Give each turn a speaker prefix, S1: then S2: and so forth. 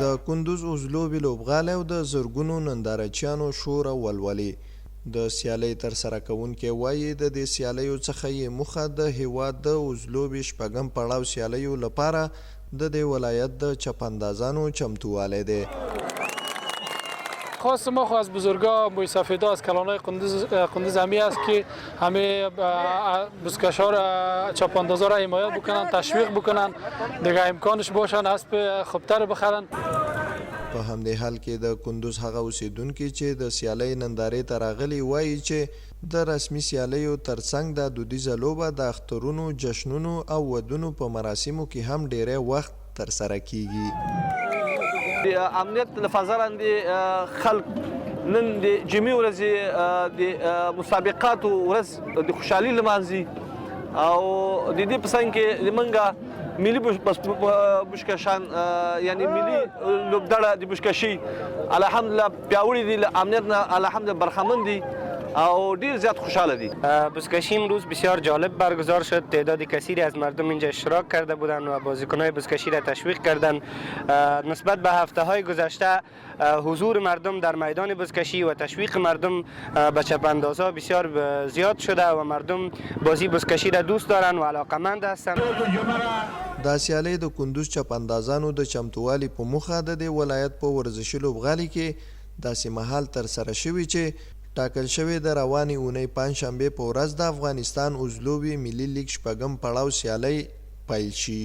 S1: د کندوز اوزلوبې لوبغالی او د زرګونو نندارچیانو شور او ولولې د سیالۍ ترسره کوونکی وایي د دې سیالیو څخه یې موخه د هیواد د اوزلوبې شپږم پړاو سیالیو لپاره د دې ولایت د چپاندازانو چمتووالی دی.
S2: خواست ما از بزرگا موی سفیدا از کلانهای قندوز همی است که همه بزکش‌ها را چپاندازا را حمایت بکنن، تشویق بکنن، دیگه امکانش باشن اسب خوبتر بخرن.
S1: په همدې حال کې د کندوز هغه اوسیدونکي چې د سیالۍ نندارې ته راغلي وایي چې د رسمي سیالیو ترڅنګ د دودیزه لوبه د اخترونو، جشنونو او ودونو په مراسمو کې هم ډیری وخت ترسره کیږي.
S3: د امنیت له فضا لاندې خلک نن د جمعې ورځې د مسابقاتو ورځ د خوشحالي لمانځي او د دې په څنګ کې زمونږ ملي بزکشان یعنی ملي لوبډله د بزکشي الحمدلله پیاوړي دي، له امنیت نه الحمدلله برخمن دي او ډیر زیاد خوشحاله دي.
S4: بزکشی امروز بسیار جالب برگزار شد. تعداد کثیری از مردم اینجا اشتراک کرده بودند و بازیکن‌های بزکشی را تشویق کردند. نسبت به هفته‌های گذشته حضور مردم در میدان بزکشی و تشویق مردم به چپاندازها بسیار زیاد شده و مردم بازی بزکشی را دوست دارند و علاقمند هستند.
S1: دا سیالۍ د کندوز چپاندازانو د چمتووالي په موخه د دې ولایت په ورزشي لوبغالي کې داسې مهال ترسره شوي چې ټاکل شوې د روانې اونۍ پنجشنبې په ورځ د افغانستان اوزلوبې ملي لیګ شپږم پړاو سیالۍ پیل شي.